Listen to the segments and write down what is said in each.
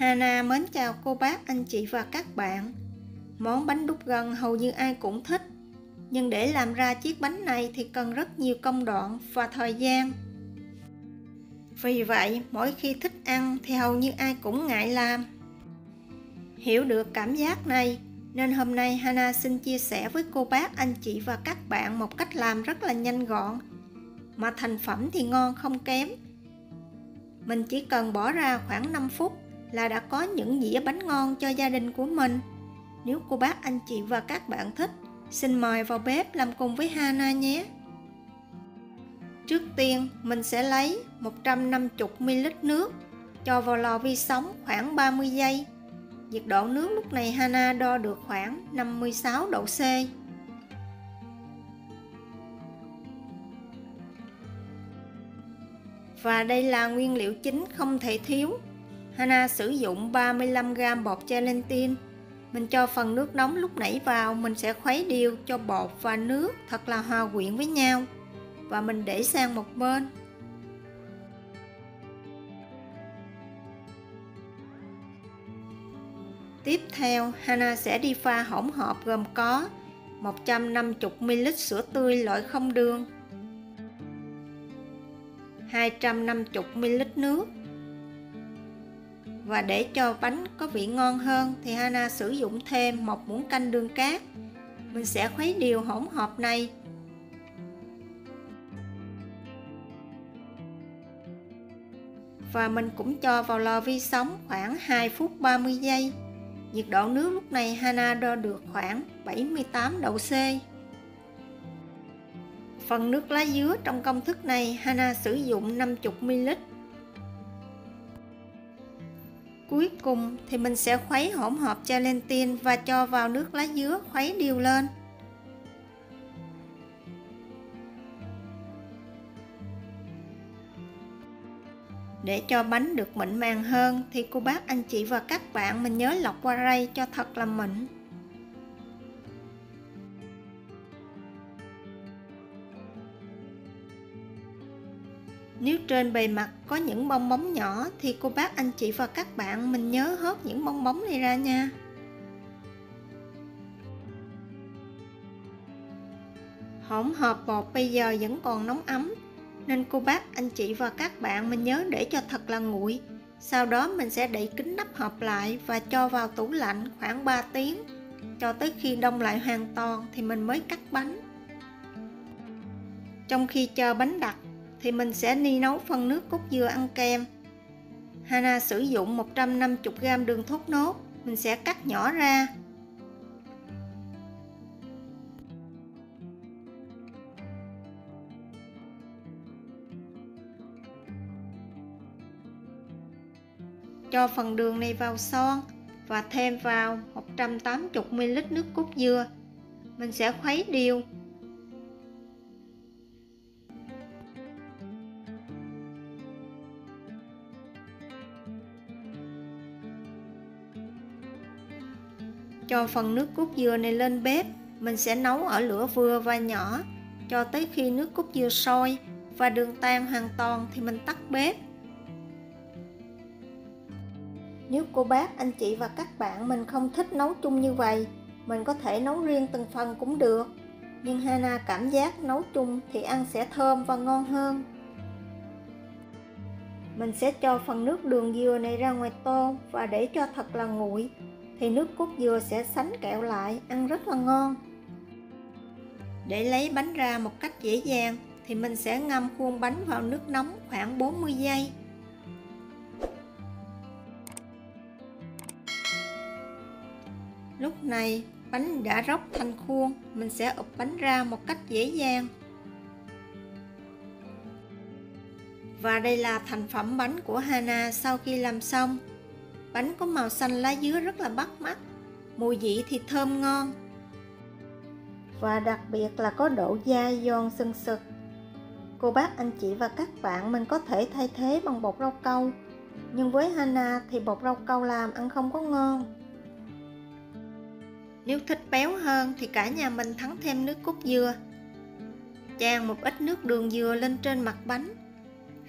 Hana mến chào cô bác, anh chị và các bạn. Món bánh đúc gân hầu như ai cũng thích, nhưng để làm ra chiếc bánh này thì cần rất nhiều công đoạn và thời gian. Vì vậy, mỗi khi thích ăn thì hầu như ai cũng ngại làm. Hiểu được cảm giác này, nên hôm nay Hana xin chia sẻ với cô bác, anh chị và các bạn một cách làm rất là nhanh gọn, mà thành phẩm thì ngon không kém. Mình chỉ cần bỏ ra khoảng 5 phút là đã có những dĩa bánh ngon cho gia đình của mình. Nếu cô bác, anh chị và các bạn thích, xin mời vào bếp làm cùng với Hana nhé. Trước tiên, mình sẽ lấy 150ml nước, cho vào lò vi sóng khoảng 30 giây. Nhiệt độ nước lúc này Hana đo được khoảng 56 độ C. Và đây là nguyên liệu chính không thể thiếu. Hana sử dụng 35g bột gelatin. Mình cho phần nước nóng lúc nãy vào, mình sẽ khuấy đều cho bột và nước thật là hòa quyện với nhau. Và mình để sang một bên. Tiếp theo, Hana sẽ đi pha hỗn hợp gồm có 150ml sữa tươi loại không đường, 250ml nước. Và để cho bánh có vị ngon hơn thì Hana sử dụng thêm 1 muỗng canh đường cát. Mình sẽ khuấy đều hỗn hợp này. Và mình cũng cho vào lò vi sóng khoảng 2 phút 30 giây. Nhiệt độ nước lúc này Hana đo được khoảng 78 độ C. Phần nước lá dứa trong công thức này Hana sử dụng 50ml. Cuối cùng thì mình sẽ khuấy hỗn hợp gelatin và cho vào nước lá dứa khuấy đều lên. Để cho bánh được mịn màng hơn thì cô bác, anh chị và các bạn mình nhớ lọc qua rây cho thật là mịn. Nếu trên bề mặt có những bong bóng nhỏ thì cô bác, anh chị và các bạn mình nhớ hớt những bong bóng này ra nha. Hỗn hợp bột bây giờ vẫn còn nóng ấm, nên cô bác, anh chị và các bạn mình nhớ để cho thật là nguội. Sau đó mình sẽ đậy kín nắp hộp lại và cho vào tủ lạnh khoảng 3 tiếng, cho tới khi đông lại hoàn toàn thì mình mới cắt bánh. Trong khi chờ bánh đặc thì mình sẽ đi nấu phần nước cốt dừa ăn kèm. Hana sử dụng 150g đường thốt nốt, mình sẽ cắt nhỏ ra. Cho phần đường này vào son và thêm vào 180ml nước cốt dừa. Mình sẽ khuấy đều. Cho phần nước cốt dừa này lên bếp, mình sẽ nấu ở lửa vừa và nhỏ cho tới khi nước cốt dừa sôi và đường tan hoàn toàn thì mình tắt bếp. Nếu cô bác, anh chị và các bạn mình không thích nấu chung như vậy, mình có thể nấu riêng từng phần cũng được. Nhưng Hana cảm giác nấu chung thì ăn sẽ thơm và ngon hơn. Mình sẽ cho phần nước đường dừa này ra ngoài tô và để cho thật là nguội, thì nước cốt dừa sẽ sánh kẹo lại, ăn rất là ngon. Để lấy bánh ra một cách dễ dàng thì mình sẽ ngâm khuôn bánh vào nước nóng khoảng 40 giây. Lúc này bánh đã róc thành khuôn, mình sẽ ụp bánh ra một cách dễ dàng. Và đây là thành phẩm bánh của Hana sau khi làm xong. Bánh có màu xanh lá dứa rất là bắt mắt, mùi vị thì thơm ngon. Và đặc biệt là có độ dai giòn sừng sực. Cô bác, anh chị và các bạn mình có thể thay thế bằng bột rau câu, nhưng với Hana thì bột rau câu làm ăn không có ngon. Nếu thích béo hơn thì cả nhà mình thắng thêm nước cốt dừa. Chan một ít nước đường dừa lên trên mặt bánh,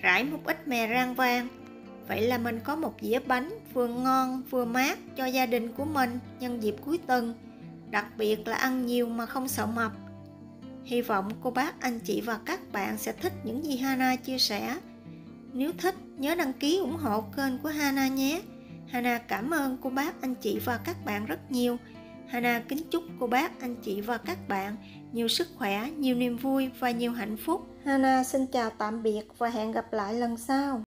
rải một ít mè rang vang Vậy là mình có một dĩa bánh vừa ngon vừa mát cho gia đình của mình nhân dịp cuối tuần, đặc biệt là ăn nhiều mà không sợ mập. Hy vọng cô bác, anh chị và các bạn sẽ thích những gì Hana chia sẻ. Nếu thích, nhớ đăng ký ủng hộ kênh của Hana nhé. Hana cảm ơn cô bác, anh chị và các bạn rất nhiều. Hana kính chúc cô bác, anh chị và các bạn nhiều sức khỏe, nhiều niềm vui và nhiều hạnh phúc. Hana xin chào tạm biệt và hẹn gặp lại lần sau.